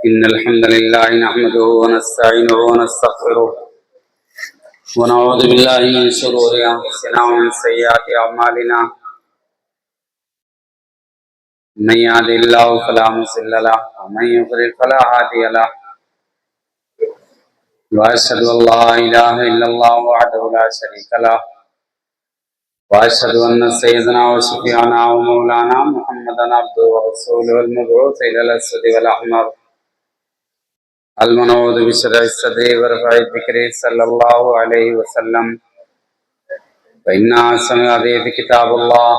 إن الحمد لله نحمده ونستعينه ونستغفره ونعوذ بالله من شرور أنفسنا ومن سيئات أعمالنا من يهد الله فلا مضل له ومن يضلل فلا هادي له وأشهد أن لا إله إلا الله وحده لا شريك له وأشهد أن سيدنا وشفيعنا ومولانا محمدا عبده ورسوله المبعوث إلى الأسود والأحمر المنعوذ بشرع الصدر ورفع الذكر صلى الله عليه وسلم فإن أحسن الحديث كتاب الله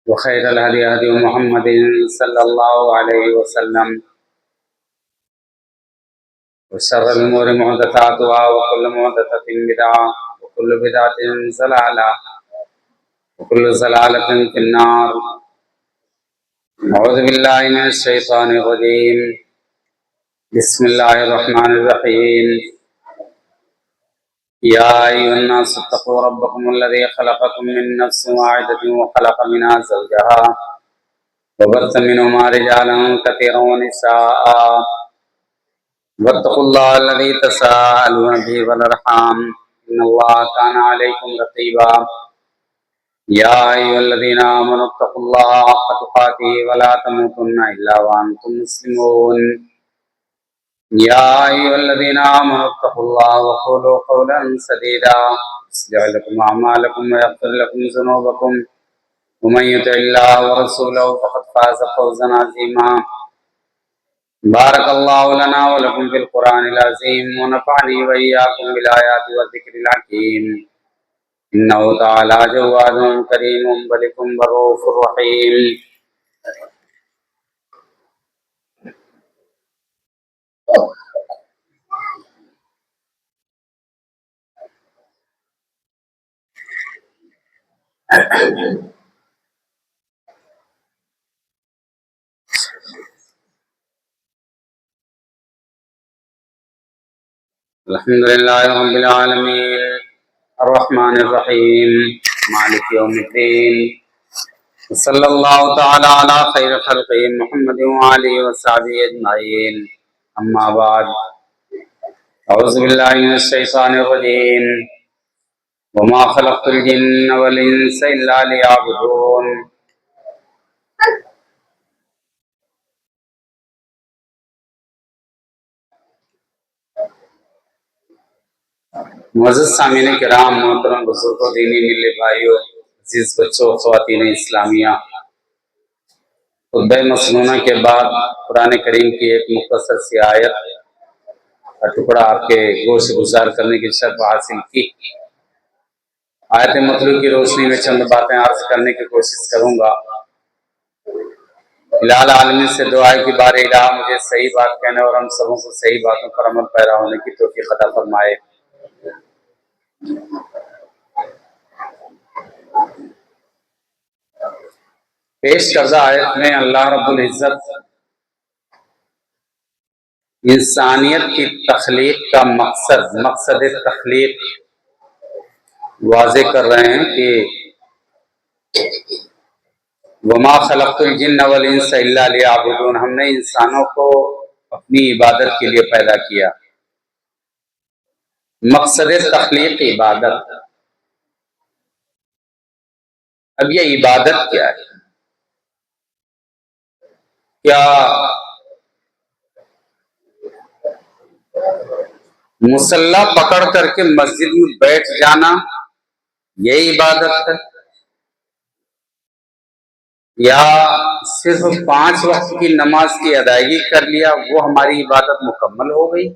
وخير الهدي هدي محمد صلى الله عليه وسلم وشر الأمور محدثاتها وكل محدثة بدعة وكل بدعة ضلالة وكل ضلالة في النار. أعوذ بالله من الشيطان الرجيم. بسم الله الرحمن الرحيم. يا أيها الناس اتقوا ربكم الذي خلقكم من نفس واحدة وخلق منها زوجها وبث منهما رجالا كثيرا ونساء واتقوا الله الذي تساءلون به والأرحام إن الله كان عليكم رقيبا. يا أيها الذين آمنوا اتقوا الله حق تقاته ولا تموتن إلا وأنتم مسلمون. يا أيها الذين آمنوا اتقوا الله وقولوا قولا سديدا يصلح لكم أعمالكم ويغفر لكم ذنوبكم ومن يطع الله ورسوله فقد فاز فوزا عظيما. بارك الله لنا ولكم في القرآن العظيم ونفعني وإياكم بالآيات والذكر الحكيم إنه تعالى جواد كريم بلكم رؤوف رحيم. الحمد لله رب العالمين الرحمن الرحيم مالك يوم الدين صلى الله تعالى على خير خلقه محمد وآله وصحبه أجمعين. أما بعد أعوذ بالله من الشيطان الرجيم. وما خلقت الجن والإنس إلا ليعبدون. मुअज़्ज़ज़ सामीन किराम, मोहतरम बुजुर्गों, दीनी मिल्ले भाइयों, अजीज बच्चों, ख़वातीन इस्लामिया, खुतबा मसनूना के बाद कुरान करीम की एक मुख्तसर सी आयत का टुकड़ा आपके गौर से गुजार करने की शर्फ हासिल की। आयत मतलू की रोशनी में चंद बातें अर्ज करने की कोशिश करूंगा। इलाह आलमीन से दुआ की बार इलाह मुझे सही बात कहने और हम सबों को सही बातों पर अमल पैरा होने की तौफीक अता फरमाए। पेश करदा आयत में अल्लाह रब्बुल इज्जत इंसानियत की तख्लीक का मकसद तख्लीक वाज़े कर रहे हैं कि वमा खलक़्तुल जिन्न वल इंसा इल्ला लियअबुदून, हमने इंसानों को अपनी इबादत के लिए पैदा किया। मकसद तख्लीक इबादत। अब ये इबादत क्या है? क्या मुसल्ला पकड़ करके मस्जिद में बैठ जाना ये इबादत है, या सिर्फ 5 वक्त की नमाज की अदायगी कर लिया वो हमारी इबादत मुकम्मल हो गई,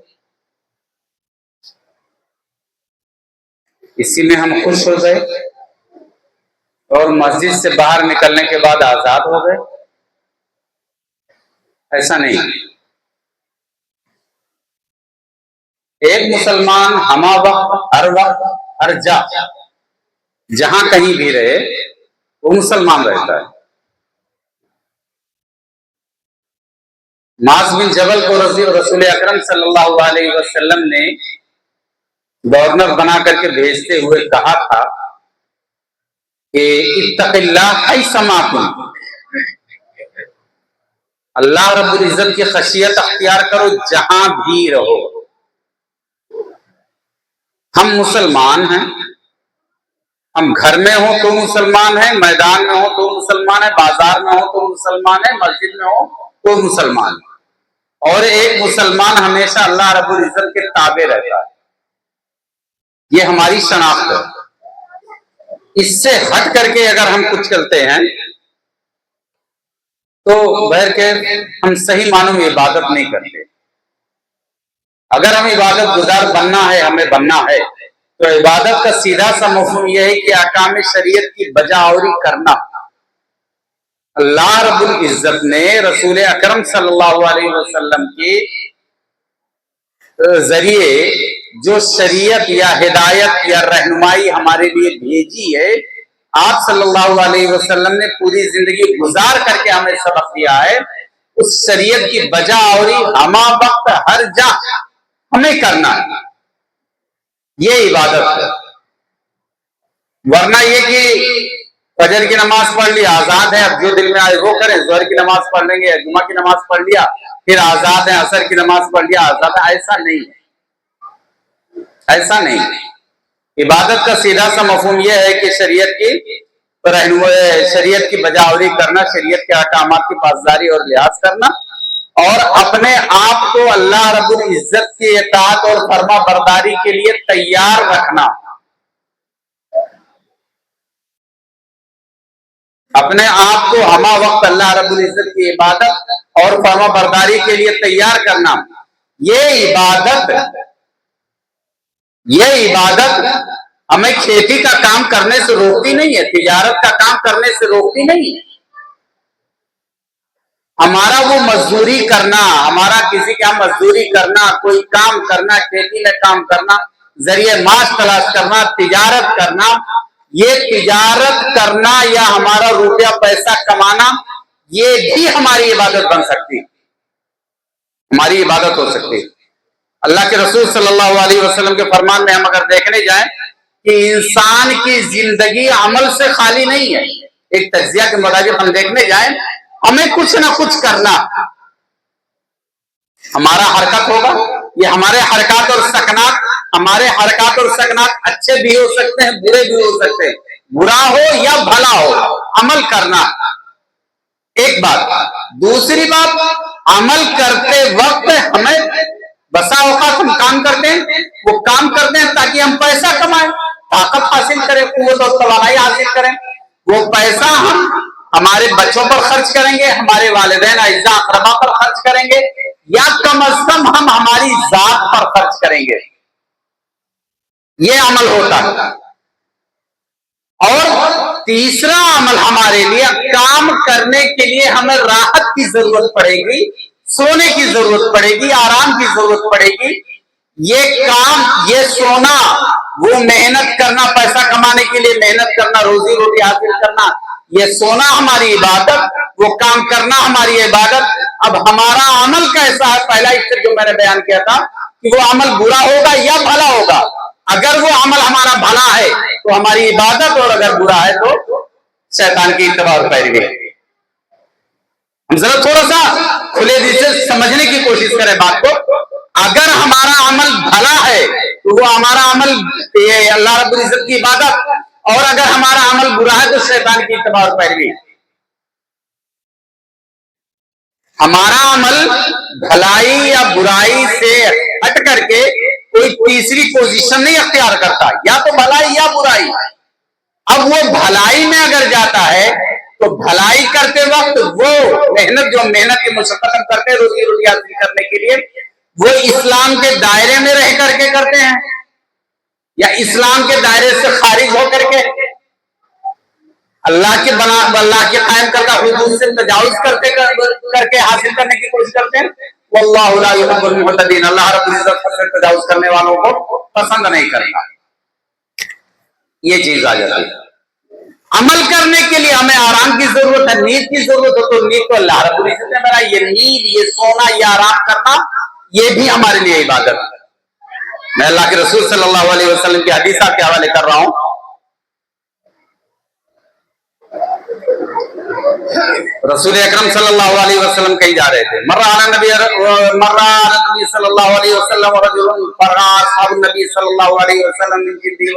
इसी में हम खुश हो गए और मस्जिद से बाहर निकलने के बाद आजाद हो गए? ऐसा नहीं। एक मुसलमान हमा वक्त हर जहां कहीं भी रहे वो मुसलमान रहता है। माज़ बिन जबल को रसूल अकरम सल्लल्लाहु अलैहि वसल्लम ने गवर्नर बना करके भेजते हुए कहा था कि इत्तक़िल्लाह हैसमा कुन्त, अल्लाह रब्बुल इज्जत की खशियत अख्तियार करो जहां भी रहो। हम मुसलमान हैं, हम घर में हो तो मुसलमान है, मैदान में हो तो मुसलमान है, बाजार में हो तो मुसलमान है, मस्जिद में हो तो मुसलमान है। और एक मुसलमान हमेशा अल्लाह रब्बुल इज्जत के ताबे रहता है। ये हमारी शनाख्त है। इससे हट करके अगर हम कुछ चलते हैं तो बहर के हम सही मानों में इबादत नहीं करते। अगर हम इबादत गुजार बनना है, हमें बनना है, तो इबादत का सीधा सा मफहूम यह है कि अहकाम शरीयत की बजावरी करना। अल्लाह रब्बुल इज्जत ने रसूल अकरम सल्लल्लाहु अलैहि वसल्लम के जरिए जो शरीयत या हिदायत या रहनुमाई हमारे लिए भेजी है, आप सल्लल्लाहु अलैहि वसल्लम ने पूरी जिंदगी गुजार करके हमें सबक दिया है, उस शरीयत की बजावरी हमा वक्त हर जा हमें करना है। ये इबादत है। वरना ये कि फजर की नमाज पढ़ लिया, आजाद है, अब जो दिल में आए वो करें, जोहर की नमाज पढ़ लेंगे, जुमा की नमाज पढ़ लिया, फिर आजाद है, असर की नमाज पढ़ लिया, आजाद है, ऐसा नहीं है। ऐसा नहीं। इबादत का सीधा सा मफहूम यह है कि शरीयत की बजावरी करना, शरीयत के अहकामात की पासदारी और लिहाज करना, और अपने आप को अल्लाह रब्बुल इज्जत की इताअत और फर्मा बरदारी के लिए तैयार रखना। अपने आप को हमा वक्त अल्लाह रब्बुल इज्जत की इबादत और फर्मा बरदारी के लिए तैयार करना। ये इबादत हमें खेती का काम करने से रोकती नहीं है, तिजारत का काम करने से रोकती नहीं है। हमारा वो मजदूरी करना, हमारा किसी का मजदूरी करना, कोई काम करना, खेती में काम करना, जरिए माश तलाश करना, तिजारत करना, ये तिजारत करना या हमारा रुपया पैसा कमाना, ये भी हमारी इबादत बन सकती है, हमारी इबादत हो सकती है। अल्लाह के रसूल सल्लल्लाहु अलैहि वसल्लम के फरमान में हम अगर देखने जाएं कि इंसान की जिंदगी अमल से खाली नहीं है। एक तज्जिया के मुताबिक हम देखने जाएं, हमें कुछ ना कुछ करना। हमारा हरकत होगा, ये हमारे हरकत और सकनात, हमारे हरकत और सकनात अच्छे भी हो सकते हैं, बुरे भी हो सकते हैं, बुरा हो या भला हो, अमल करना एक बात। दूसरी बात, अमल करते वक्त हमें बसा औकात हम काम करते हैं, वो काम करते हैं ताकि हम पैसा कमाएं, ताकत हासिल करें, कुव्वत और तवानाई हासिल करें। वो पैसा हम हमारे बच्चों पर खर्च करेंगे, हमारे वालिदैन अइज़्ज़ा अक़रबा पर खर्च करेंगे, या कम अज कम हम हमारी जात पर खर्च करेंगे। ये अमल होता है। और तीसरा अमल हमारे लिए, काम करने के लिए हमें राहत की जरूरत पड़ेगी, सोने की जरूरत पड़ेगी, आराम की जरूरत पड़ेगी। ये काम, ये सोना, वो मेहनत करना, पैसा कमाने के लिए मेहनत करना, रोजी रोटी हासिल करना, ये सोना हमारी इबादत, वो काम करना हमारी इबादत। अब हमारा अमल कैसा है, पहला स्टेप जो मैंने बयान किया था कि वो अमल बुरा होगा या भला होगा। अगर वो अमल हमारा भला है तो हमारी इबादत, और अगर बुरा है तो शैतान की इत्तबा और पैरवी। हम जरा थोड़ा सा खुले दिल से समझने की कोशिश करें बात को। अगर हमारा अमल भला है तो वो हमारा अमल अल्लाह रब्बुल इज्जत की इबादत, और अगर हमारा अमल बुरा है तो शैतान की इत्तबा और पैरवी। हमारा अमल भलाई या बुराई से हट करके कोई तीसरी पोजीशन नहीं अख्तियार करता, या तो भलाई या बुराई। अब वो भलाई में अगर जाता है तो भलाई करते वक्त वो मेहनत, जो मेहनत की मशक्कत हम करते हैं रोजी रोटी हासिल करने के लिए, वो इस्लाम के दायरे में रह करके करते हैं या इस्लाम के दायरे से खारिज होकर के अल्लाह के कायम करता हुदूद से तजावुज करके हासिल करने की कोशिश करते हैं। वल्लाहु ला युहिब्बुल मुअतदीन, अल्लाह रब्बुल इज्जत से तजावुज करने वालों को पसंद नहीं करता। ये चीज आ जाती है। अमल करने के लिए हमें आराम की जरूरत है, नींद की जरूरत है, तो नींद को अल्लाह रब्बुल इज्जत ने बनाई। ये नींद, ये सोना, ये आराम करना, ये भी हमारे लिए इबादत है। मैं अल्लाह के रसूल सल्लल्लाहु अलैहि वसल्लम की हदीस के हवाले कर रहा हूं। रसूल अकरम सल्लल्लाहु अलैहि वसल्लम कहीं जा रहे थे। मर्रा नबी सल्लल्लाहु अलैहि वसल्लम रजुलन फरा असहाबुन नबी सल्लल्लाहु अलैहि वसल्लम मिन जिद्दी व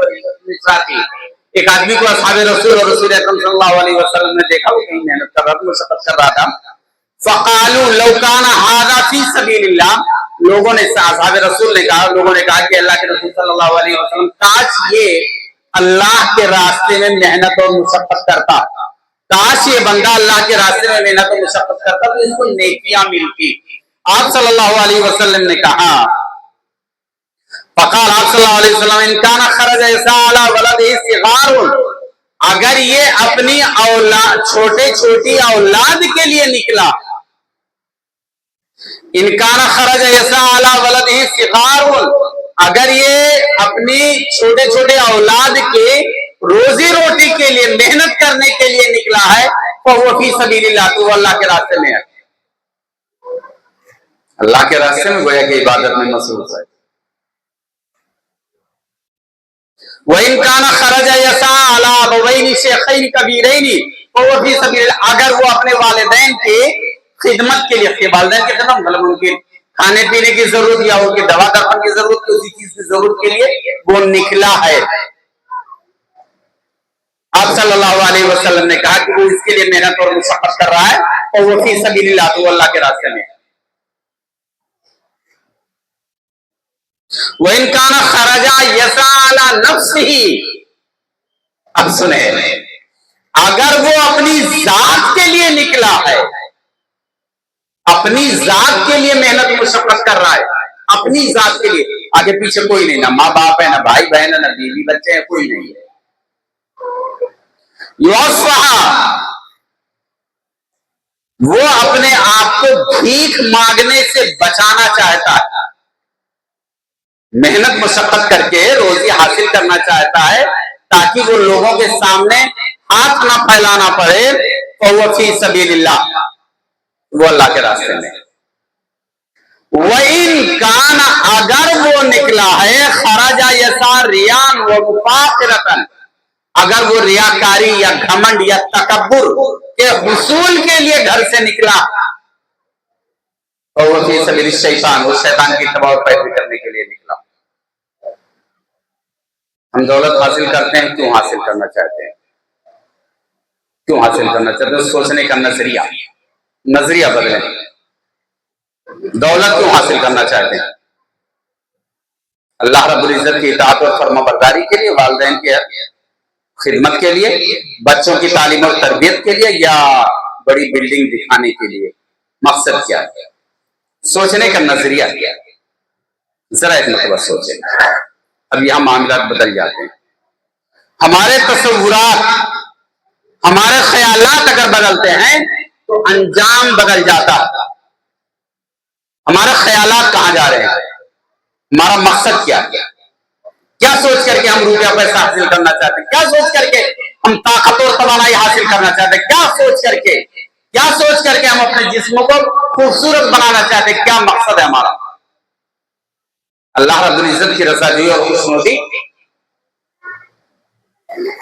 निसाती। एक आदमी को असहाबे रसूल और रसूल अकरम सल्लल्लाहु अलैहि वसल्लम ने देखा, वो कहीं मेहनत कर रहा था, मशक्कत कर रहा था। फकालू लौ काना हादा फी सबीलिल्लाह, लोगों ने, असहाबे रसूल ने कहा, लोगों ने कहा कि अल्लाह के रसूल सल्लल्लाहु अलैहि वसल्लम, काश ये अल्लाह के रास्ते में मेहनत और मुशक्कत करता, काश ये बंदा अल्लाह के रास्ते में मेहनत और मुशक्कत करता तो इसको नेकियां मिलती। आप सल्लल्लाहु अलैहि वसल्लम ने कहा, फकाल आप सल्लल्लाहु अलैहि वसल्लम, इन काना खरज ऐसा अला वलदिही सिगारुन, अगर ये अपनी औलाद, छोटे छोटी औलाद के लिए निकला, इनकाना खरज ऐसा अला वलदिही सिगारुन, अगर ये अपनी छोटे छोटे औलाद के रोजी रोटी के लिए मेहनत करने के लिए निकला है, तो वो फी सबीलिल्लाह, तो वो अल्लाह के रास्ते में है, अल्लाह के रास्ते में गोया कि इबादत में मसरूफ है। वह इनकाना खरज ऐसा अला अबवैनी शेखैनी कबीरैनी, तो वो फी सबीलिल्लाह, अगर वो अपने वालिदैन के खिदमत के लिए, वालिदैन की खिदमत मतलब उनके खाने पीने की जरूरत या उनकी दवा दफन की जरूरत, उसी चीज की जरूरत के लिए वो निकला है। आप सल्लल्लाहु अलैहि वसल्लम ने कहा कि वो इसके लिए मेहनत और मुशक्कत कर रहा है, और वो फी सबीलिल्लाह, तो अल्लाह के रास्ते में। वह इनकाना खरजा यसा अला नफ्सिही, अब सुने, अगर वो अपनी जात के लिए निकला है, अपनी जात के लिए मेहनत मुशक्कत कर रहा है, अपनी जात के लिए, आगे पीछे कोई नहीं, ना माँ बाप है, ना भाई बहन है, ना बीवी बच्चे हैं, कोई नहीं है। वो अपने आप को भीख मांगने से बचाना चाहता है, मेहनत मुशक्कत करके रोजी हासिल करना चाहता है, ताकि वो लोगों के सामने हाथ ना फैलाना पड़े, तो वो फी सबीलिल्लाह, वो अल्लाह के रास्ते में। वइन कान, अगर वो निकला है खराजा यसा रियान व मुफाखरतन, अगर वो रियाकारी या घमंड या तकब्बुर के हुसूल के लिए घर से निकला, तो वो फी सबील शैतान, वो शैतान की तबाह पैरवी करने के लिए निकला। हम दौलत हासिल करते हैं, क्यों हासिल करना चाहते हैं, क्यों हासिल करना चाहते हैं, सोचने का नजरिया, नजरिया बदले। दौलत क्यों हासिल करना चाहते हैं, अल्लाह रब्बुल इज्जत की इताअत और फर्माबरदारी के लिए, वालिदैन की खिदमत के लिए, बच्चों की तालीम और तरबियत के लिए, या बड़ी बिल्डिंग दिखाने के लिए, मकसद क्या है, सोचने का नजरिया क्या है, जरा एक मतलब सोचें। अब यहां मामला बदल जाते हैं, हमारे तसव्वुरात, हमारे ख्यालात अगर बदलते हैं तो अंजाम बदल जाता है। हमारे ख्यालात कहां जा रहे हैं, हमारा मकसद क्या है, क्या सोच करके हम रुपया पैसा हासिल करना चाहते हैं, क्या सोच करके हम ताकत और तवानाई हासिल करना चाहते हैं, क्या सोच करके हम अपने जिस्मों को खूबसूरत बनाना चाहते हैं, क्या मकसद है हमारा, अल्लाह रब्बुल इज्जत की रज़ाजोई और खुशनुदी।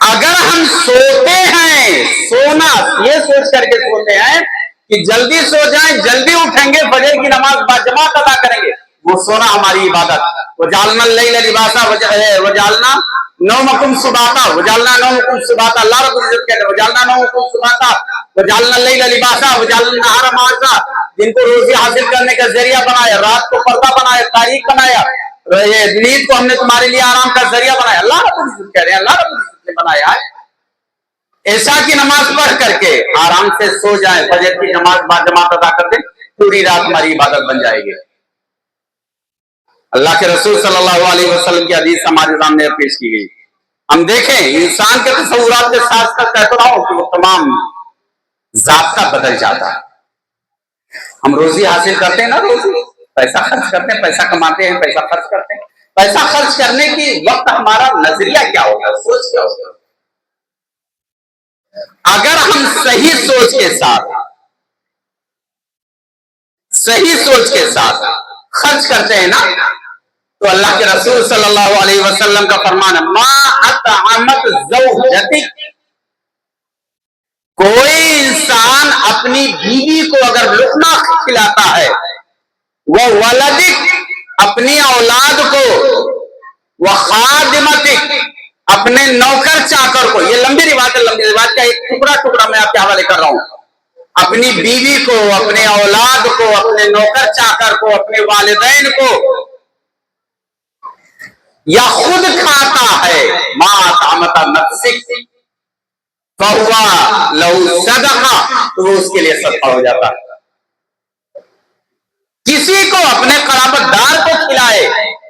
अगर हम सोते हैं, सोना ये सोच करके सोते हैं कि जल्दी सो जाएं, जल्दी उठेंगे, फजर की नमाज बाजमात अदा करेंगे, वो सोना हमारी इबादत। वजालना लैल लिबासा वजालना नौमकुम सुबाता, वजालना नौमकुम सुबाता, अल्लाह रब्बुल इज्जत कहते हैं वजालना नौमकुम सुबाता वजालना लैल लिबासा वजालना नहारा मासा, जिनको रोजी हासिल करने का जरिया बनाया, रात को पर्दा बनाया, तारीख बनाया, ये नींद को हमने तुम्हारे लिए आराम का जरिया बनाया, अल्लाह रब्बुल इज्जत कह रहे हैं, अल्लाह रब्बुल इज्जत ने बनाया है। ऐसा की नमाज पढ़ करके आराम से सो जाए, फजर की नमाज बाजमात अदा कर दे, पूरी रात हमारी इबादत बन जाएगी। अल्लाह के रसूल सल्लल्लाहु अलैहि वसल्लम की हदीस हमारे सामने पेश की गई। हम देखें, इंसान के तसव्वुरात के साथ साथ कहता रहा हूं कि वो तमाम ज़ाब्ता बदल जाता है। हम रोजी हासिल करते हैं ना, रोजी पैसा खर्च करते हैं, पैसा कमाते हैं, पैसा खर्च करते हैं, पैसा खर्च करने की वक्त हमारा नजरिया क्या होगा, सोच क्या होगा। अगर हम सही सोच के साथ खर्च करते हैं ना, तो अल्लाह के रसूल सल्लल्लाहु अलैहि वसल्लम का फरमान है, मा अतअमत ज़ौजतिक, कोई इंसान अपनी बीवी को अगर लुकमा खिलाता है, वह वलदिक अपनी औलाद को, वह खादिमतिक अपने नौकर चाकर को, ये लंबी रिवायत का एक टुकड़ा टुकड़ा मैं आपके हवाले कर रहा हूं, अपनी बीवी को, अपने औलाद को, अपने नौकर चाकर को, अपने वालिदैन को, या खुद खाता है, मां तामता नफ्सिक फहुआ लहू सदका, तो वो उसके लिए सदका हो जाता है। किसी को अपने कराबतदार को खिलाए,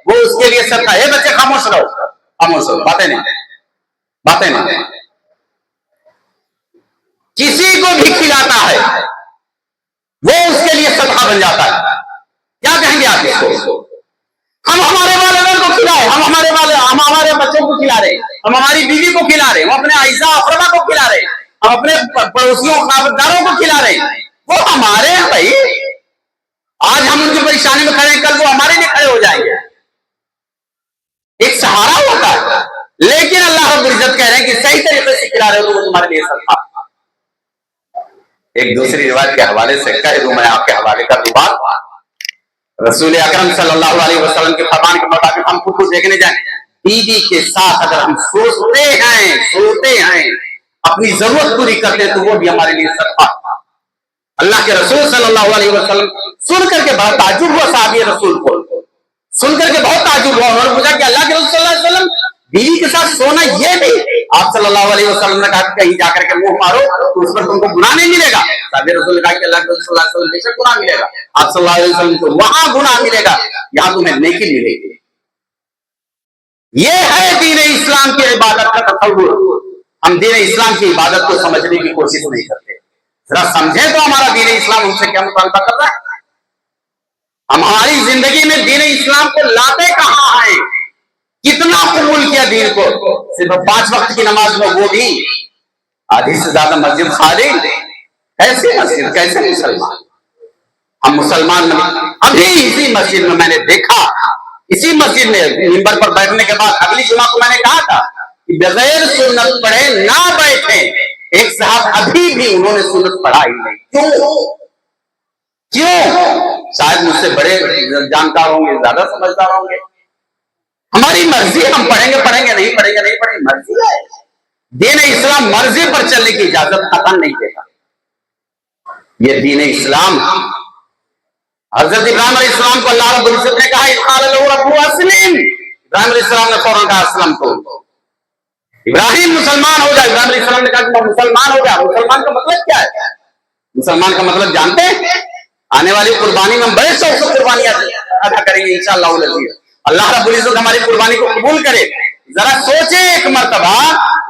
वो उसके लिए सदका है। बच्चे खामोश रहो, खामोश रहो, बातें नहीं। किसी को भी खिलाता है, वो उसके लिए सदका बन जाता है। क्या कहेंगे आप इसको? हम हमारे वालिदैन को खिलाए, हम हमारे बच्चों को खिला रहे, हम हमारी बीवी को खिला रहे, हम अपने आइजा अफरबा को खिला रहे, हम अपने पड़ोसियों खाबतदारों को खिला रहे, वो हमारे हैं भाई। आज हम उनकी परेशानी में खड़े हैं, कल वो हमारे लिए खड़े हो जाएंगे। एक सहारा होता है, लेकिन अल्लाह रब्बुल इज्जत कह रहे हैं कि सही तरीके से खिला रहे हो तो वो तुम्हारे लिए सदका। एक दूसरी रिवायत के हवाले से कह दूं, मैं आपके हवाले कर दूं बात। रसूल अकरम सल्लल्लाहु अलैहि वसल्लम के फरमान के मुताबिक हम खुद को देखने जाएं, बीवी के साथ अगर हम सोते हैं, अपनी जरूरत पूरी करते हैं, तो वो भी हमारे लिए सदका। अल्लाह के रसूल सल्लल्लाहु अलैहि वसल्लम सुन करके बहुत ताज्जुब हुआ, साहबी रसूल को सुन करके बहुत ताज्जुब हुआ। उन्होंने पूछा कि अल्लाह के रसूल सल्लल्लाहु अलैहि वसल्लम, बीवी के साथ सोना ये भी? आप सल्लल्लाहु अलैहि वसल्लम ने कहा कहीं जाकर के मुंह मारो तो उस पर तुमको गुनाह नहीं मिलेगा। साहबी रसूल ने कहा कि अल्लाह के रसूल सल्लल्लाहु अलैहि वसल्लम बेशक गुनाह मिलेगा। आप सल्लल्लाहु अलैहि वसल्लम को वहां गुनाह मिलेगा, यहां तुम्हें नेकी मिलेगी। ये है दीन इस्लाम की इबादत का तसव्वुर। हम दीन इस्लाम की इबादत को समझने की कोशिश नहीं करते। जरा समझे तो हमारा दीन इस्लाम हमसे क्या मुतालबा कर रहा है। हम हमारी जिंदगी में दीन इस्लाम को लाते कहां हैं, कितना कबूल किया दीन को। सिर्फ 5 वक्त की नमाज में, वो भी आधी से ज्यादा मस्जिद खाली। कैसे मस्जिद, कैसे मुसलमान? हम मुसलमान अभी इसी मस्जिद में मैंने देखा, इसी मस्जिद में मिंबर पर बैठने के बाद अगली जुमा को मैंने कहा था कि बगैर सुन्नत पढ़े ना बैठे। एक साहब अभी भी उन्होंने सुन्नत पढ़ा ही नहीं। क्यों? शायद मुझसे बड़े जानकार होंगे, ज्यादा समझदार होंगे। हमारी मर्जी, हम पढ़ेंगे, नहीं पढ़ेंगे, मर्जी है। दीन इस्लाम मर्जी पर चलने की इजाजत कतई नहीं देता। ये दीन इस्लाम, हजरत इब्राहिम अलैहिस्सलाम को अल्लाह रब्बुल इज्जत ने कहा इब्राहिम अलैहिस्सलाम ने फौरन कहा अस्लम को, इब्राहिम मुसलमान हो जाए। इब्राहिम अलैहिस्सलाम ने कहा कि मुसलमान हो जाए। मुसलमान का मतलब क्या है? मुसलमान का मतलब जानते हैं? आने वाली कुर्बानी में हम बड़े शौक से कुर्बानियां अदा करेंगे इंशाअल्लाह। अल्लाह रब्बुल इज्जत हमारी कुर्बानी को कबूल करे। जरा सोचे एक मर्तबा,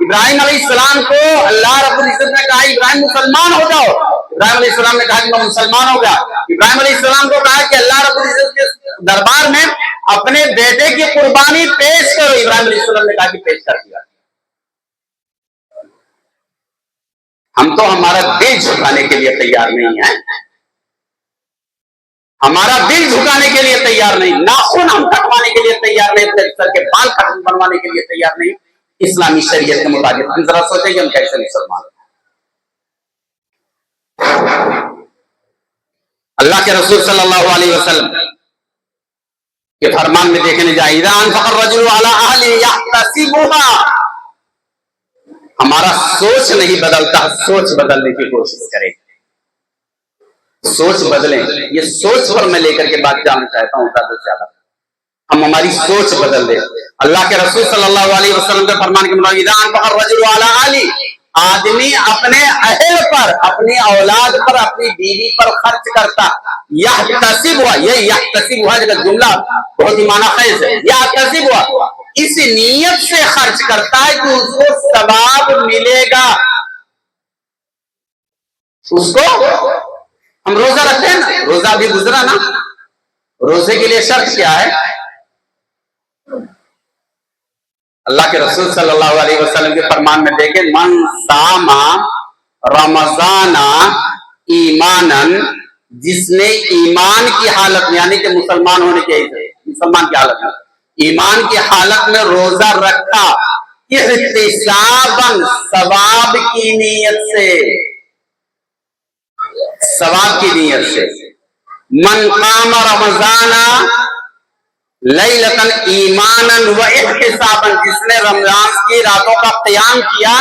इब्राहिम अलैहिस्सलाम को अल्लाह रब्बुल इज्जत ने कहा इब्राहिम मुसलमान हो जाओ। इब्राहिम अलैहिस्सलाम ने कहा कि मैं मुसलमान हो गया। इब्राहिम अलैहिस्सलाम को कहा कि अल्लाह रब्बुल इज्जत के दरबार में अपने बेटे की कुर्बानी पेश करो। इब्राहिम अलैहिस्सलाम ने कहा कि पेश कर दिया। हम तो हमारा दिल झुकाने के लिए तैयार नहीं है, हमारा दिल झुकाने के लिए तैयार नहीं, नाखून हम कटवाने के लिए तैयार नहीं, सर के बाल बनवाने के लिए तैयार नहीं इस्लामी शरीयत के मुताबिक। हम जरा सोचें कि हम कैसे मुसलमान। अल्लाह के रसूल सल्लल्लाहु अलैहि वसल्लम के फरमान में देखने जाए, हमारा सोच नहीं बदलता, सोच बदलने की कोशिश करें। सोच बदलें, ये सोच पर मैं लेकर के बात जानना चाहता हूं ज्यादा से ज्यादा। हम हमारी सोच बदल दें। अल्लाह के रसूल सल्लल्लाहु अलैहि वसल्लम के फरमान के मुताबिक आदमी अपने अहल पर, अपनी औलाद पर, अपनी बीवी पर खर्च करता, यहतसिब हुआ, ये यहतसिब हुआ जगह जुमला बहुत ही माना खैज है। यहतसिब हुआ, इस नीयत से खर्च करता है कि उसको सवाब मिलेगा। उसको, हम रोजा रखते हैं ना, रोजा भी गुजरा ना, रोजे के लिए शर्त क्या है? अल्लाह के रसूल सल्लल्लाहु अलैहि वसल्लम के फरमान में देखें, मन सामा रमजाना ईमानन, जिसने ईमान की हालत में, यानी कि मुसलमान होने के, मुसलमान की हालत में, ईमान की हालत में रोजा रखा, इहतिसाबन, सवाब की नीयत से, सवाब की नीयत से। मन काम रमजाना लैलतन ईमानन व इहतिसाबन, जिसने रमजान की रातों का क़याम किया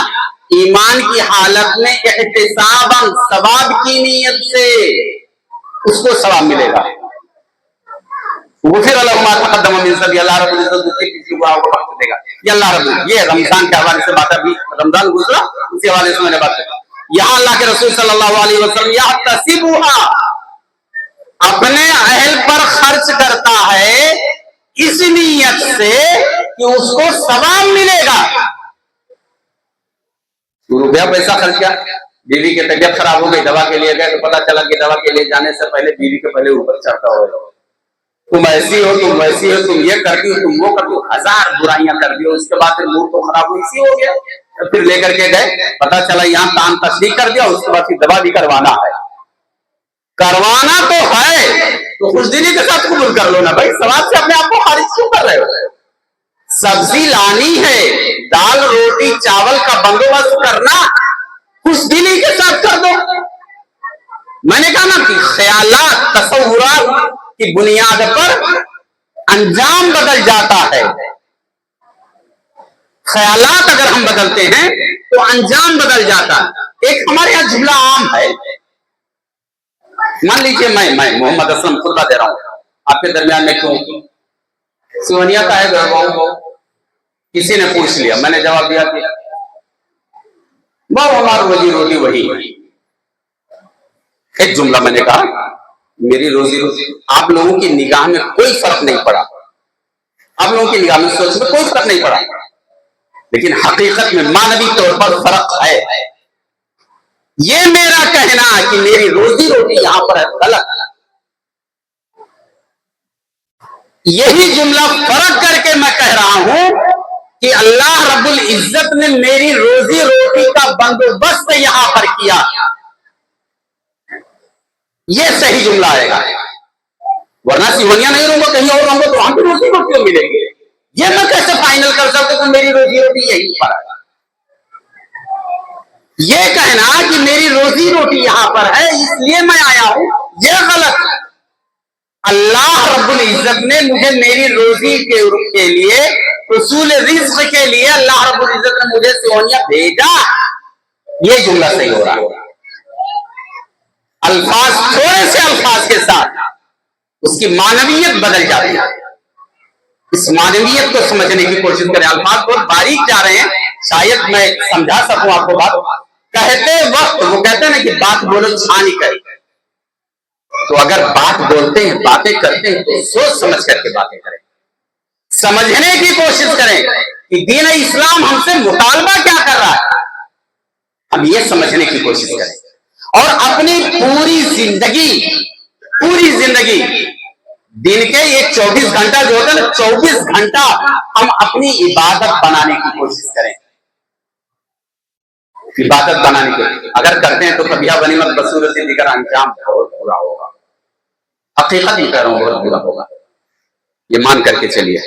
ईमान की हालत में, इहतिसाबन, सवाब की नीयत से, उसको सवाब मिलेगा। फिर अल्लाह रब्बुल इज्जत उसके पिछले गुनाहों को बख्श देगा। ये अल्लाह रब्बुल, ये रमजान के हवाले से बात, अभी रमजान गुजरा उसी हवाले से मैंने बात की। यहाँ अल्लाह के रसूल सल्लल्लाहु अलैहि वसल्लम यहतसिबुहा, अपने अहल पर खर्च करता है इस नीयत से कि उसको सवाब मिलेगा। रुपया पैसा खर्च किया, बीवी की तबीयत खराब हो गई, दवा के लिए गए तो पता चला कि दवा के लिए जाने से पहले बीवी के पहले ऊपर चढ़ता हो, तुम ऐसी हो, तुम वैसी हो, तुम ये करती हो, तुम वो करती हो, हजार बुराइयां कर दी, उसके बाद फिर मूड तो खराब हुई, इसी हो गया। तो फिर लेकर के गए, पता चला यहाँ तान तस्दीक कर दिया, उसके बाद फिर दवा भी करवाना है। करवाना तो है तो खुश दिली के साथ कबूल कर लो ना भाई, सवाब से अपने आप को खारिज क्यों कर रहे हो? सब्जी लानी है, दाल रोटी चावल का बंदोबस्त करना खुश दिली के साथ कर दो। मैंने कहा ना कि ख्यालात, तसव्वुरात की बुनियाद पर अंजाम बदल जाता है। ख्यालात अगर हम बदलते हैं तो अंजाम बदल जाता है। एक हमारे यहां जुमला आम है, मान लीजिए मैं मोहम्मद असलम खुदा दे रहा हूं आपके दरमियान में, क्यों सिवनिया का है घर, किसी ने पूछ लिया, मैंने जवाब दिया कि वो हमारी रोजी रोटी वही है। एक जुमला मैंने कहा, मेरी रोजी रोटी, आप लोगों की निगाह में कोई फर्क नहीं पड़ा, आप लोगों की निगाह में सोच में कोई फर्क नहीं पड़ा, लेकिन हकीकत में मानवी तौर पर फर्क है। ये मेरा कहना है कि मेरी रोजी रोटी यहां पर है गलत, यही जुमला फर्क करके मैं कह रहा हूं कि अल्लाह रब्बुल इज्जत ने मेरी रोजी रोटी का बंदोबस्त यहां पर किया, ये सही जुमला आएगा। वरना सिवनिया नहीं रहूंगा, कहीं और रहूंगा तो हमको रोजी रोटी मिलेगी। ये मैं कैसे फाइनल कर सकता हूं कि मेरी रोजी रोटी यहीं पर है? ये कहना कि मेरी रोजी रोटी यहां पर है इसलिए मैं आया हूं, यह गलत। अल्लाह रब्बुल इज्जत ने मुझे मेरी रोजी के लिए, उसूल रिज़्क़ के लिए अल्लाह रब्बुल इज्जत ने मुझे सिवनिया भेजा, ये जुमला सही हो रहा है। अल्फाज, थोड़े से अल्फाज के साथ उसकी मानवीयत बदल जाती है। इस मानवीयत को समझने की कोशिश करें। अल्फाज बहुत बारीक जा रहे हैं, शायद मैं समझा सकूं आपको बात। कहते वक्त वो कहते हैं ना कि बात बोलो छानी कर, तो अगर बात बोलते हैं, बातें करते हैं तो सोच समझ करके बातें करें, समझने की कोशिश करें कि दीन इस्लाम हमसे मुतालबा क्या कर रहा है, हम ये समझने की कोशिश करें। और अपनी पूरी जिंदगी दिन के ये 24 घंटा जो होता है ना, 24 घंटा हम अपनी इबादत बनाने की कोशिश करें। इबादत बनाने के अगर करते हैं तो कबिया गनीमत बसूरत दिगर अंजाम बहुत बुरा होगा। हकीकत ही कह रहा हूं, बहुत बुरा होगा, ये मान करके चलिए।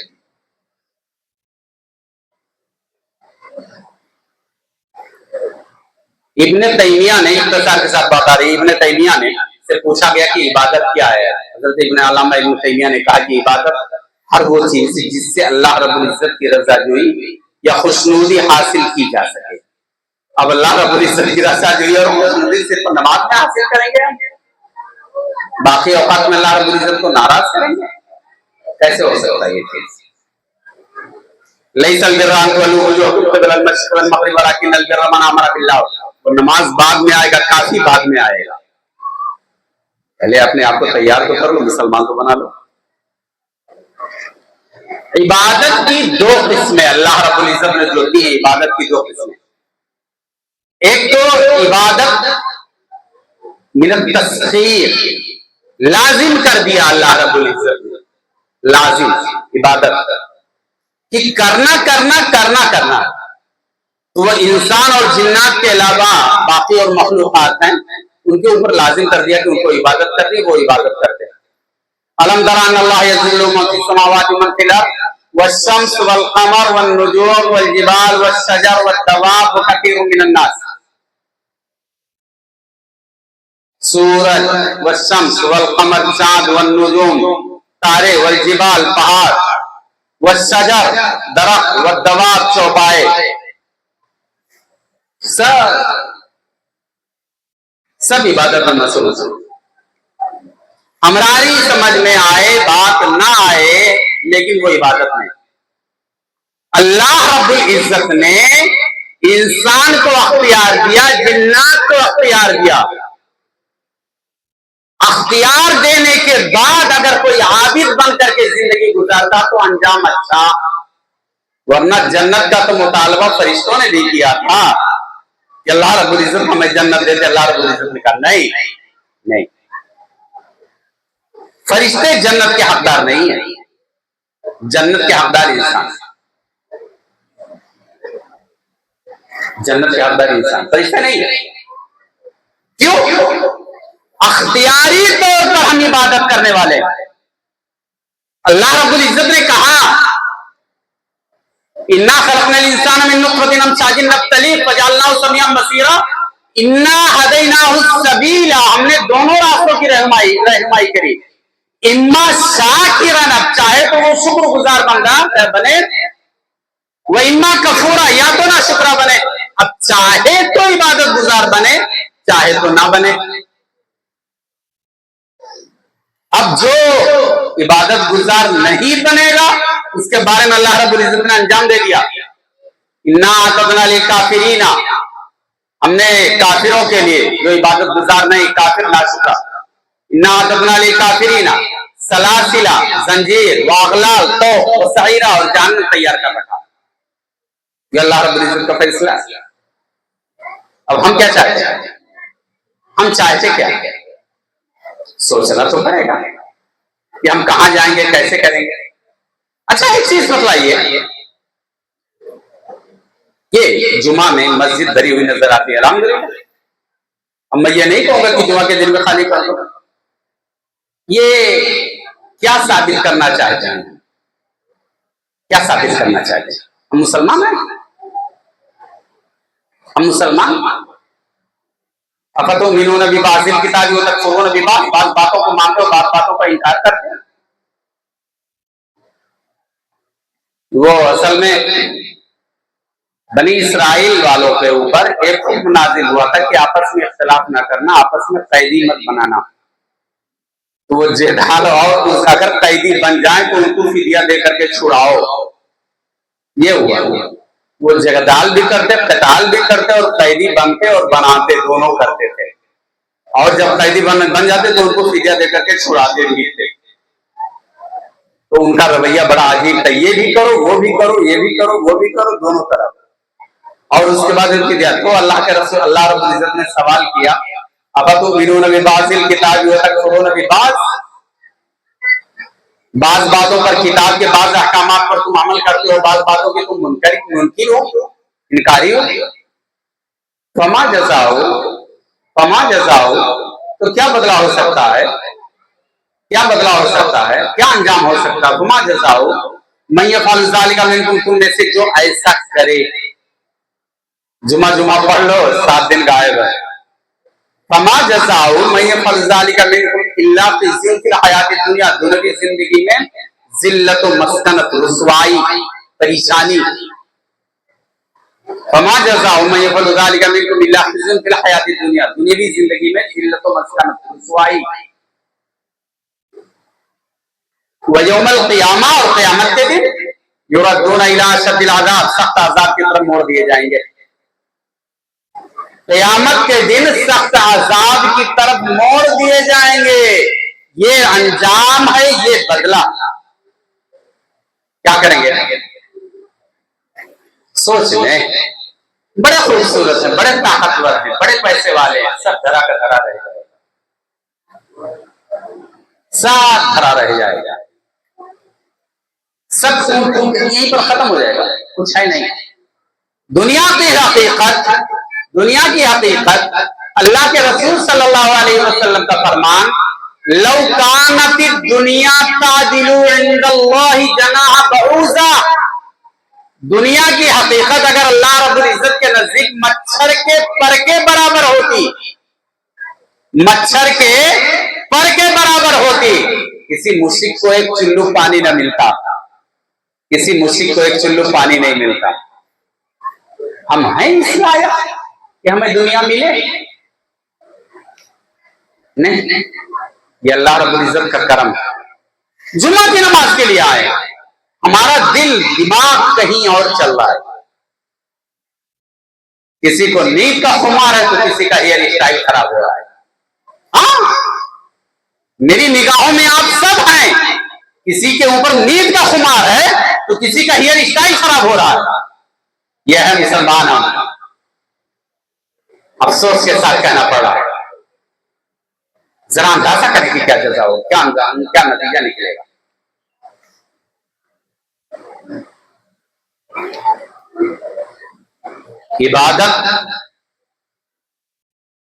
इब्ने तैमिया ने, इख्तिसार के साथ बात आ रही है, इब्ने तैमिया ने से पूछा गया कि इबादत क्या है। हज़रत इब्ने अल्लामा इब्ने तैमिया ने कहा कि इबादत हर वो चीज जिससे अल्लाह रब्बुल इज्जत की रज़ाजोई या खुशनूदी हासिल की जा सके। अब अल्लाह रब्बुल इज्जत की रज़ाजोई और खुशनूदी सिर्फ नमाज में हासिल करेंगे, बाकी औकात में अल्लाह रब्बुल इज्जत को नाराज करेंगे? कैसे हो सकता है ये चीज? लैसल बिर्रा अन तुवल्लू वुजूहकुम क़िबला अल-मशरिक़ वल-मग़रिब वलाकिन्नल बिर्रा मन आमना बिल्लाह। और नमाज बाद में आएगा, काफी बाद में आएगा, पहले अपने आप को तैयार तो कर लो, मुसलमान तो बना लो। इबादत की दो किस्में अल्लाह रब्बुल इज्जत ने जो दी है, इबादत की दो किस्में। एक तो इबादत मिनत तस्खीर, लाजिम कर दिया अल्लाह रब्बुल इज्जत ने, लाजिम इबादत कि करना करना करना करना। तो वह इंसान और जिन्नात के अलावा बाकी और मखलूकात हैं, उनके ऊपर लाजिम कर दिया कि उनको इबादत करनी, वो इबादत करते हैं। अलम तरा अन्ना अल्लाह यज़िल्लु मन फिस समावाति व मन फिल अर्द, वश्शम्स वल कमर वन नुजूम वल जिबाल वश्शजर वद्दवाब व कसीरुम मिनन नास। सूरज वश्शम्स वल कमर चांद वन नुजूम तारे वल जिबाल पहाड़ वश्शजर दरख्त वद्दवाब चौपाए, सब इबादत में मसरूफ। हमारी समझ में आए बात ना आए लेकिन वो इबादत नहीं। अल्लाह रब्बुल इज्जत ने इंसान को अख्तियार दिया, जिन्नात को अख्तियार दिया। अख्तियार देने के बाद अगर कोई आबिद बन करके जिंदगी गुजारता तो अंजाम अच्छा, वरना जन्नत का तो मुतालबा फरिश्तों ने भी किया था कि अल्लाह रब्बुल इज्जत हमें जन्नत देते। अल्लाह रब्बुल इज्जत ने कहा नहीं नहीं, फरिश्ते जन्नत के हकदार नहीं है, जन्नत के हकदार इंसान, जन्नत के हकदार इंसान, फरिश्ते नहीं है। क्यों? अख्तियारी तौर पर हम इबादत करने वाले। अल्लाह रब्बुल इज्जत ने कहा इन्ना खलकनल इंसान मिन नुत्फतिन अमशाजिन नब्तलीह फजअलनाहु समीअन बसीरा इन्ना हदैनाहु सबीला, हमने दोनों रास्तों की रहनुमाई करी। इम्मा शाकिरन, अब चाहे तो वो शुक्रगुजार बंदा बने, व इम्मा कफूरा, या तो ना शुक्रा बने। अब चाहे तो इबादत गुजार बने, चाहे तो ना बने। अब जो इबादत गुजार नहीं बनेगा उसके बारे में अल्लाह रब्बुल इज्जत ने अंजाम दे दिया। इन्ना अतदना लिल काफिरीना, हमने काफिरों के लिए जो इबादत गुजार नहीं, काफिर नाशुक्रा, इन्ना अतदना लिल काफिरीना सलासिला, जंजीर वागलाल तो सईरा, और जहन्नम तैयार कर रखा। ये अल्लाह रब्बुल इज्जत का फैसला। अब हम क्या चाहते हैं? हम चाहते क्या? सोचना तो पड़ेगा कि हम कहां जाएंगे, कैसे करेंगे। अच्छा एक चीज बतलाइए, ये जुमा में मस्जिद भरी हुई नजर आती है, अल्हम्दुलिल्लाह। अब मैं ये नहीं कहूंगा कि जुमा के दिन में खाली कर दो। ये क्या साबित करना चाहते हैं? क्या साबित करना चाहते हैं? हम मुसलमान हैं, हम मुसलमान। अफतो मिनून बिबाज़िल किताबी व तकफुरून बिबाज़, बात बातों को मानते हो, बात बातों का इनकार करते हैं। वो असल में बनी इसराइल वालों के ऊपर एक हुक्म नाजिल हुआ था कि आपस में इख्तिलाफ ना करना, आपस में कैदी मत बनाना। तो वो जेदाल और अगर कैदी बन जाए तो उनको फिदिया दे करके छुड़ाओ, ये हुआ। वो जगदाल भी करते, कताल भी करते, और कैदी बनते और बनाते दोनों करते थे। और जब कैदी बन जाते तो उनको फिदिया दे करके छुड़ाते भी थे। तो उनका रवैया बड़ा अजीब था, ये भी करो, वो भी करो, ये भी करो, वो भी करो, दोनों तरफ। और उसके बाद फिदिया तो अल्लाह के रसूल अल्लाह रब्बुल इज्जत ने सवाल किया, अफतु मिनून बिबाज़िल किताबी व तकफुरून बिबाज़, बाज बातों पर, किताब के बाज अहकामात पर तुम अमल करते हो, बाज बातों के तुम मुनकिर हो, इनकारी हो। फमा जज़ाओ, तो क्या बदला हो सकता है? क्या बदला हो सकता है? क्या अंजाम हो सकता है? फमा जज़ाओ मन यफ़अल ज़ालिका मिनकुम, तुम में से जो ऐसा करे। जुमा पढ़ लो, 7 दिन गायब है। फमा जज़ाओ मन यफ़अल ज़ालिका मिनकुम इल्ला फी ज़िल हयातिद दुनिया, दुनियावी जिंदगी में जिल्लत व मस्कनत, रुसवाई, परेशानी। फमा जज़ाओ मन यफ़अल ज़ालिका मिनकुम इल्ला फी ज़िल हयातिद दुनिया, दुनियावी जिंदगी में जिल्लत व मस्कनत, रुसवाई। व यौमल क़ियामा, और क़यामत के दिन युरद्दूना इला अशद्दिल अज़ाब, सख्त अज़ाब की तरफ मोड़ दिए जाएंगे। क़यामत के दिन सख्त अज़ाब की तरफ मोड़ दिए जाएंगे। ये अंजाम है, ये बदला। क्या करेंगे? सोच लें। बड़े खूबसूरत हैं, बड़े ताकतवर हैं, बड़े पैसे वाले हैं, सब धरा का धरा रह जाएगा, सब धरा रह जाएगा, सब यहीं पर खत्म हो जाएगा, कुछ है नहीं। दुनिया की हकीकत, अल्लाह के रसूल सल्लल्लाहु अलैहि वसल्लम का फरमान लौकानती दुनिया तादिलु इंदल्लाहि जनाह बऊजा। दुनिया की हकीकत अगर अल्लाह रब्बुल इज्जत के नजदीक मच्छर के पर के बराबर होती, मच्छर के पर के बराबर होती, किसी मुश्रिक को एक चुल्लू पानी न मिलता, किसी मुश्रिक को एक चुल्लू पानी नहीं मिलता। हम हैं इस लायक कि हमें दुनिया मिले? नहीं, ये अल्लाह रब्बुल इज्जत का करम। जुम्मा की नमाज के लिए आए, हमारा दिल दिमाग कहीं और चल रहा है। किसी को नींद का खुमार है तो किसी का हेयर स्टाइल खराब हो रहा है। हाँ, मेरी निगाहों में आप सब हैं। किसी के ऊपर नींद का खुमार है तो किसी का हेयर स्टाइल खराब हो रहा है। यह है मुसलमान। हम अफसोस के साथ कहना पड़ रहा है। जरा अंदाजा करें कि क्या जजा हो, क्या नतीजा निकलेगा। इबादत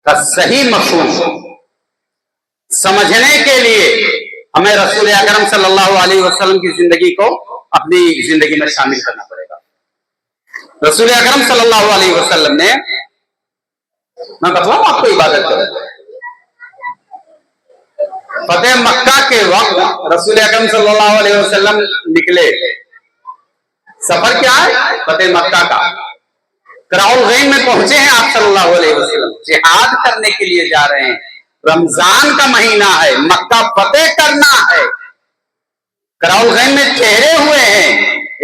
का सही मफहूम समझने के लिए हमें रसूल अकरम सल्लल्लाहु अलैहि वसल्लम की जिंदगी को अपनी जिंदगी में शामिल करना पड़ेगा। रसूल अकरम सल्लल्लाहु अलैहि वसल्लम ने, मैं बताऊं आपको इबादत करो, फतेह मक्का के वक्त रसूल अकरम सल्लल्लाहु अलैहि वसल्लम निकले। सफर क्या है? फतेह मक्का का। कराउल गैम में पहुंचे हैं आप सल्लल्लाहु अलैहि वसल्लम, जिहाद करने के लिए जा रहे हैं। रमजान का महीना है, मक्का फतेह करना है। कराउल गैम में ठहरे हुए हैं।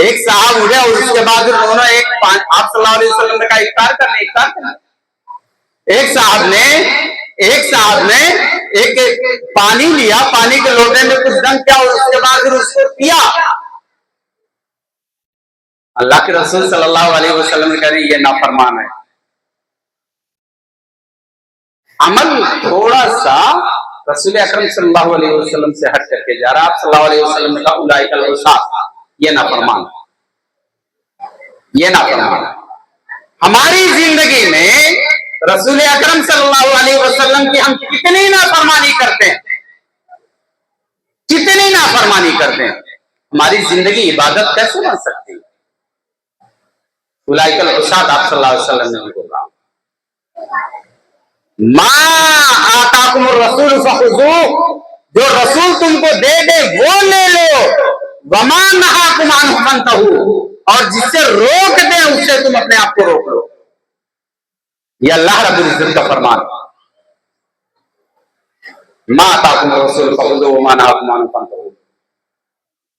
एक साहब उठे और उसके बाद उन्होंने आप सल्लल्लाहु अलैहि वसल्लम ने कहा इफ्तार करने, इफ्तार करना। एक साहब ने एक पानी लिया, पानी के लोटे में कुछ दम किया और उसके बाद फिर उसको पिया। अल्लाह के रसूल सल्लल्लाहु अलैहि वसल्लम ने कहा यह नाफरमान है। अमल थोड़ा सा रसूल अकरम सल्लल्लाहु अलैहि वसल्लम से हट करके जा रहा। आप सल्लल्लाहु अलैहि वसल्लम ने कहा उलाइकल उसात, ये नाफरमान, ये नाफरमान। हमारी जिंदगी में रसूल अकरम सल्लल्लाहु अलैहि वसल्लम की हम कितनी नाफरमानी करते हैं, कितनी नाफरमानी करते हैं। हमारी जिंदगी इबादत कैसे बन सकती है? उलाइकल उसात, आप सल्लल्लाहु अलैहि वसल्लम ने उनको कहा मा आताकुमुर रसूल फखुज़ू, जो रसूल तुमको दे दे वो ले लो। वमा नहाकुम अन्हु फंतहू, और जिससे रोक दे उससे तुम अपने आप को रोक लो। ये अल्लाह रब्बुल इज्जत का फरमान। मा आताकुमुर रसूल फखुज़ू वमा नहाकुम अन्हु फंतहू।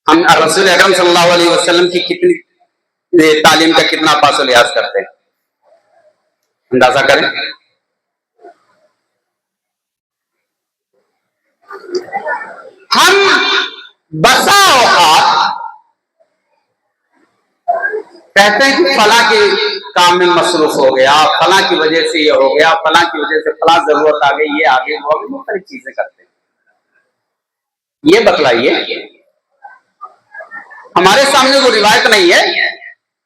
हम रसूल अकरम सल्लल्लाहु अलैहि वसल्लम की कितनी तालीम का कितना पास लिहाज करते हैं, अंदाजा करें। हम बसा औकात कहते हैं कि फला के काम में मसरूफ हो गया, फला की वजह से ये हो गया, फला की वजह से फला जरूरत आ गई, ये आगे वो आगे मुख्तलिफ चीजें करते हैं। ये बतलाइए, हमारे सामने वो रिवायत नहीं है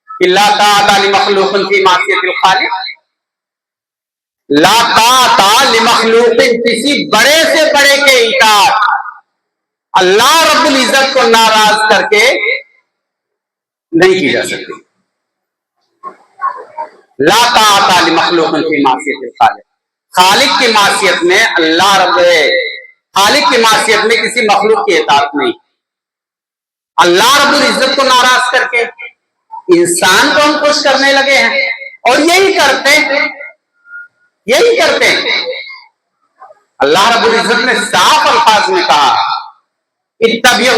कि ला ताअता लिमखलूकिन फी मासियतिल खालिक, ला ताअता लिमखलूकिन, किसी बड़े से बड़े के इताअत अल्लाह रब्बुल इज्जत को नाराज करके नहीं की जा सकती। ला ताअता लिमखलूकिन फी मासियतिल खालिक, खालिक की मासियत में अल्लाह खालिक की मासियत में किसी मखलूक की इताअत नहीं। अल्लाह रब्बुल इज्जत को नाराज करके इंसान को हम खुश करने लगे हैं, और यही करते हैं, यही करते हैं। अल्लाह रब्बुल इज्जत ने साफ अल्फाज में कहा इत्तबिउ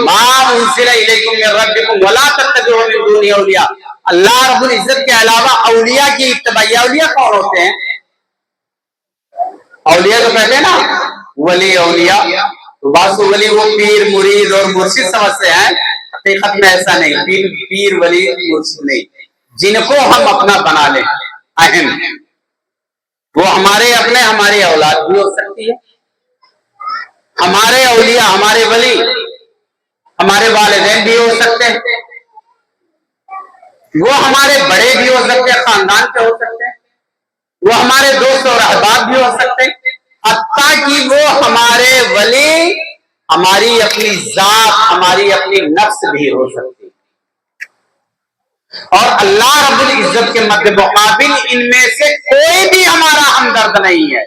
मा उनज़िला इलैकुम मिन रब्बिकुम वला तत्तबिउ मिन दूनिहि औलिया। अल्लाह रब्बुल इज्जत के अलावा औलिया की इत्तबा। औलिया कौन होते हैं? औलिया तो कहते हैं ना वली औलिया, वासु वली वो पीर मुरीद और मुर्शिद समझते हैं। हकीकत में ऐसा नहीं, पीर वली मुर्शिद नहीं, जिनको हम अपना बना लें अहम, वो हमारे अपने, हमारी औलाद भी हो सकती है। हमारे औलिया, हमारे वली, हमारे वालिदैन भी हो सकते हैं, वो हमारे बड़े भी हो सकते हैं, खानदान के हो सकते हैं, वो हमारे दोस्त और अहबाब भी हो सकते हैं। हत्ता कि वो हमारे वली हमारी अपनी जात, हमारी अपनी नफ्स भी हो सकती है। और अल्लाह रब्बुल इज्जत के मद्दे मुकाबिल इनमें से कोई भी हमारा हमदर्द नहीं है।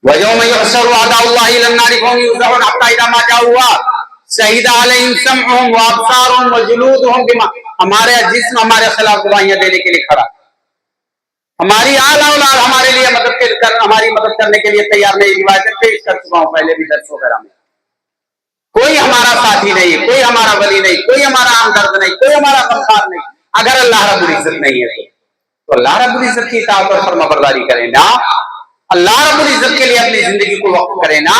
वयौम युहशरु अदाउल्लाहि इलन्नारि फ़हुम युज़अऊन हत्ता इज़ा मा जाऊआ शहीद अलैहिम समउहुम व अबसारुहुम व जुलूदुहुम बिमा, हमारे जिस्म हमारे खिलाफ गवाहियां देने के लिए खड़ा, हमारी आला औलाद हमारे लिए हमारी मदद करने के लिए तैयार नहीं। रिवायतें पेश कर चुका हूं पहले भी दर्स वगैरह में। कोई हमारा साथी नहीं, कोई हमारा वली नहीं, कोई हमारा हमदर्द नहीं, कोई हमारा गमखार नहीं, अगर अल्लाह रब्बुल इज्जत नहीं है तो अल्लाह रब्बुल इज्जत की इताअत और फरमाबरदारी करें ना, अल्लाह रब्बुल इज्जत के लिए अपनी जिंदगी को वक्फ करें ना,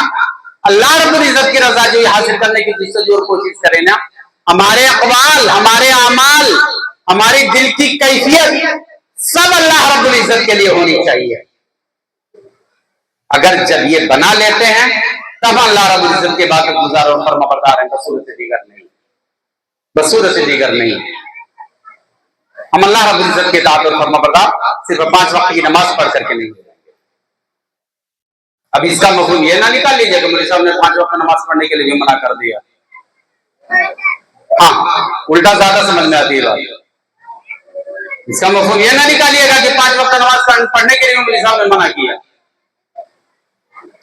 अल्लाह रब्बुल इज्जत की रजा जो हासिल करने की जिससे कोशिश करें ना। हमारे अक़वाल, हमारे अमाल, हमारी दिल की कैफियत सब अल्लाह रब्बुल इज्जत के लिए होनी चाहिए। अगर जब ये बना लेते हैं तब अल्लाह रब्बुल इज्जत के बाद गुजार और फरमाबरदार हैं, बसूरत दीगर नहीं, बसूरत दीगर नहीं। हम अल्लाह रब्बुल इज्जत के इताअत और फरमाबरदार सिर्फ 5 वक्त की नमाज पढ़ करके नहीं हो जाएंगे। अब इसका मफहूम ये ना निकाल लीजिए कि मुझे साहब ने 5 वक्त नमाज पढ़ने के लिए मना कर दिया। हाँ, उल्टा ज्यादा समझ में आती है बात। इसका मफहूम ये ना निकालिएगा कि 5 वक्त नमाज पढ़ने के लिए मुझे साहब ने मना किया।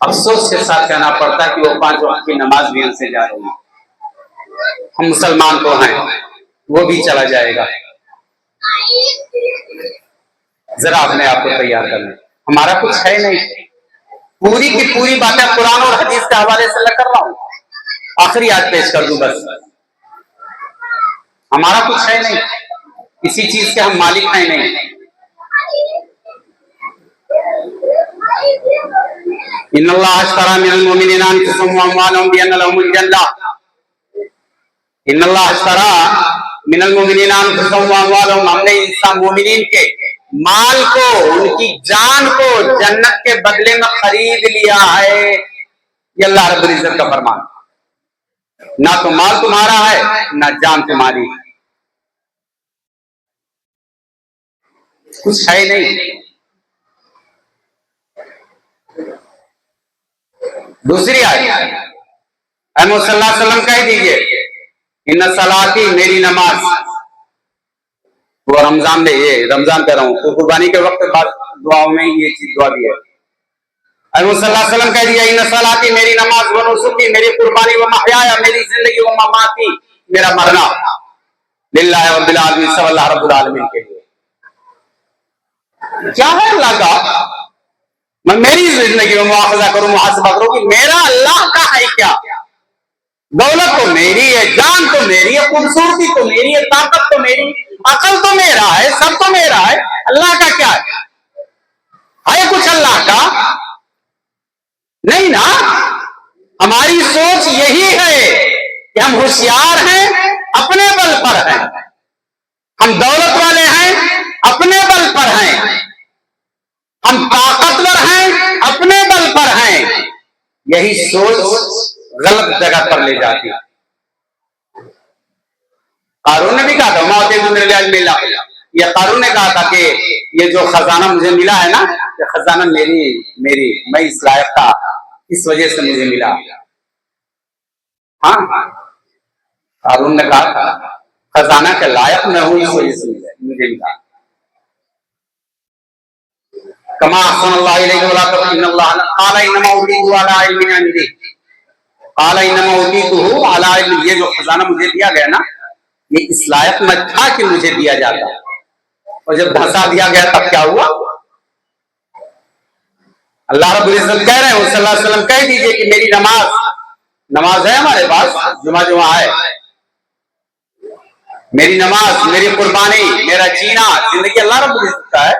अफसोस के साथ कहना पड़ता है कि वो 5 वक्त की नमाज भी उनसे जा रही है। हम मुसलमान तो हैं, वो भी चला जाएगा। जरा अपने आप को तैयार कर लें, हमारा कुछ है नहीं। पूरी की पूरी बातें कुरान और हदीस के हवाले से मैं कर रहा हूं, आखिरी आज पेश कर दूं बस। हमारा कुछ है नहीं, किसी चीज के हम मालिक हैं नहीं। इन्नल्लाह अश्तरा मिनल मुमिनीना अनफुसहुम व अम्वालहुम बिअन्ना लहुमुल जन्नह, इन्नल्लाह अश्तरा मिनल मुमिनीना अनफुसहुम व अम्वालहुम, हमने इंसान मोमिनीन के माल को, उनकी जान को जन्नत के बदले में खरीद लिया है। ये अल्लाह रब्बुल इज्जत का फरमान। ना तो माल तुम्हारा है, ना जान तुम्हारी, कुछ है नहीं। दूसरी आयत मोहम्मद सल्लल्लाहु अलैहि वसल्लम कह दीजिए, इन्ना सलाती, मेरी नमाज। वो रमजान में, ये रमजान कह रहा हूं तो कुर्बानी के वक्त बाद दुआओं में ये चीज दुआ भी है। मोहम्मद सल्लल्लाहु अलैहि वसल्लम कह दिया, इन्ना सलाती, मेरी नमाज, व नुसुकी, मेरी कुर्बानी, व महयाया, मेरी जिंदगी, व ममाती, मेरा मरना, लिल्लाहि रब्बिल आलमीन, सब अल्लाह रब्बुल आलमीन के लिए। क्या है अल्लाह का? मैं मेरी जिंदगी में मुआखजा करूं, मुहासबा करूं कि मेरा अल्लाह का है क्या? दौलत तो मेरी है, जान तो मेरी है, खूबसूरती तो मेरी है, ताकत तो मेरी, अकल तो मेरा है, सब तो मेरा है। अल्लाह का क्या है कुछ अल्लाह का? नहीं ना। हमारी सोच यही है कि हम होशियार हैं, अपने बल पर हैं, हम दौलत वाले हैं, अपने बल पर हैं, हम ताकतवर हैं, अपने बल पर हैं। यही सोच गलत जगह पर ले जाती है। कारून ने भी कहा था, मिला, या कारून ने कहा था कि ये जो खजाना मुझे मिला है ना, ये खजाना मेरी मैं इस लायक था, इस वजह से मुझे मिला। हाँ, कारून ने कहा था खजाना के लायक मैं हूं, इस वजह से मुझे मिला। कमा अहसनल्लाहु इलैहि व ला तक़ुल्लाह क़ाला इन्नमा उतीतुहु अला इल्मिन इंदी, क़ाला इन्नमा उतीतुहु अला इल्म, ये जो खजाना मुझे दिया गया ना, ये इस लायक में था कि मुझे दिया जाता, और जब धंसा दिया गया तब क्या हुआ? अल्लाह रब्बुल इज्जत कह रहे हैं सल्लल्लाहु अलैहि वसल्लम कह दीजिए कि मेरी नमाज है हमारे पास, जुमा है, मेरी नमाज, मेरी कुर्बानी, मेरा जीना, जिंदगी अल्लाह रब्बुल इज्जत का है।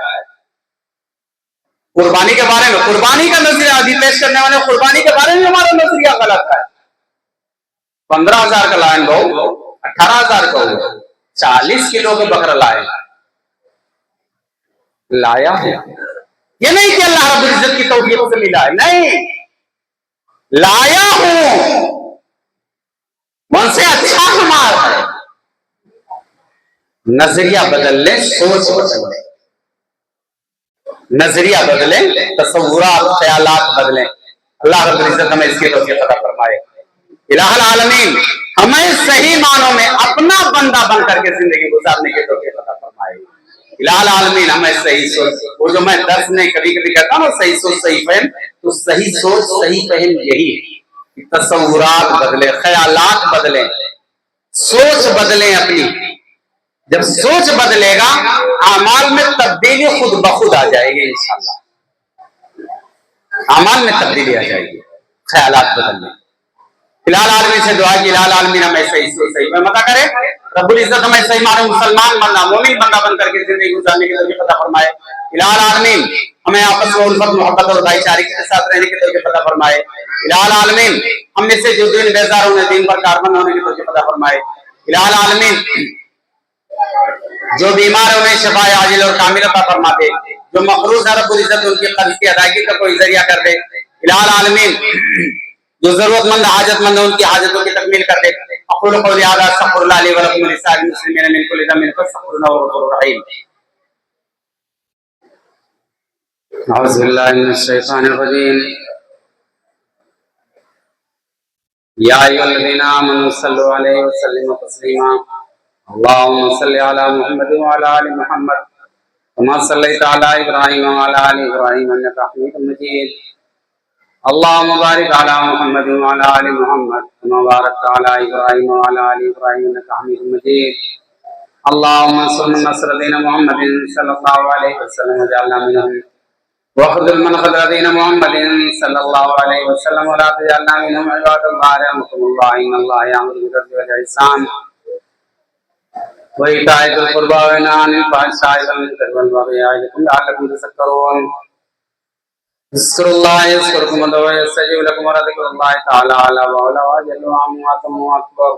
कुर्बानी के बारे में, कुर्बानी का नजरिया अभी पेश करने वाले कुर्बानी के बारे में हमारा नजरिया गलत है। 15,000 का लायन गौ 18,000 का हुआ, 40 किलो के बकरा लाया है। ये नहीं कि अल्लाह रब्बुल इज्जत की तौफीक से मिला है, नहीं, लाया हूं, उनसे अच्छा हमारा है। नजरिया बदल ले, सोच बदल ले। नजरिया बदले, तसव्वुरात ख्यालात बदले। अल्लाह रब्बुल इज्जत हमें इसकी तौफीक अता फरमाए। इलाहुल आलमीन हमें सही मानों में अपना बंदा बन करके जिंदगी गुजारने की तौफीक अता फरमाए। इलाहुल आलमीन हमें सही सोच, वो जो मैं दर्स में कभी कभी कहता हूँ सही सोच सही फहम, तो सही सोच सही फहम यही है, तसव्वुरात बदले, ख्यालात बदले, सोच बदले अपनी। जब सोच बदलेगा अमाल में तब्दीली खुद ब खुद आ जाएगी इंशाल्लाह। अमाल में तब्दीली आ जाएगी ख्यालात बदलने। फिलहाल आलमी से दुआ की इलाहुल आलमीन हमें सही सही में मता करे। रब्बुल इज्जत हमें सही मानो मुसलमान बंदा मोमिन बंदा बन करके जिंदगी गुजारने की तौफीक अता फरमाए। इलाहुल आलमीन हमें आपस में उल्फत मोहब्बत और भाईचारे के साथ रहने की तौफीक अता फरमाए। इलाहुल आलमीन हम में से जो दिन बेजार होने दिन पर कारबंद होने की तौफीक अता फरमाए। इलाहुल आलमीन जो बीमार उन्हें शफाए आजिल और कामिल अता फरमा दे, जो मखरूज है रब्बुल इज्जत उनकी कर्ज की अदायगी का कोई जरिया कर दे। इलाहुल आलमीन जो जरूरतमंद हाजतमंद है उनकी हाजतों की तकमील कर दे। अक़ूलु क़ौली हाज़ा अस्तग़फ़िरुल्लाह ली व लकुम व लिस्साइरिल मुस्लिमीन मिन कुल्लि ज़ंबिन फस्तग़फिरूहु इन्नहु हुवल गफ़ूरुर रहीम। अऊज़ु बिल्लाहि मिनश शैतानिर रजीम। या अय्युहल्लज़ीना आमनू सल्लु अलैहि व सल्लिमू तस्लीमा। अल्लाहुम्मा सल्लि अला मुहम्मद व अला आलि मुहम्मद कमा सल्लैता अला इब्राहीम व अला आलि इब्राहीम इन्नका हमीदुम मजीद। अल्लाहुम्मा बारिक अला मुहम्मद व अला आलि मुहम्मद कमा बारकता अला इब्राहीम व अला आलि इब्राहीम इन्नका हमीदुम मजीद। अल्लाहुम्मा सल्लि नस्र दीन मुहम्मदिन सल्लल्लाहु अलैहि वसल्लम वजअलना मिनहुम वख़्ज़ुल मन ख़ज़ल दीन मुहम्मदिन सल्लल्लाहु अलैहि वसल्लम व ला तजअलना मिनहुम इबादल्लाह रहमकुमुल्लाह इन्नल्लाह यअमुरु बिल-अदलि वल इहसान व ईताइ ज़िल क़ुर्बा व यनहा अनिल फ़हशाइ वल मुनकरि वल बग़yi यअइज़ुकुम लअल्लकुम तज़क्करून। ज़िक्रुल्लाह यज़्कुरुकुम व यस्तजीब लकुम व लज़िक्रुल्लाहि तआला अला व अला व अजल्लु व अम्मा अकबर।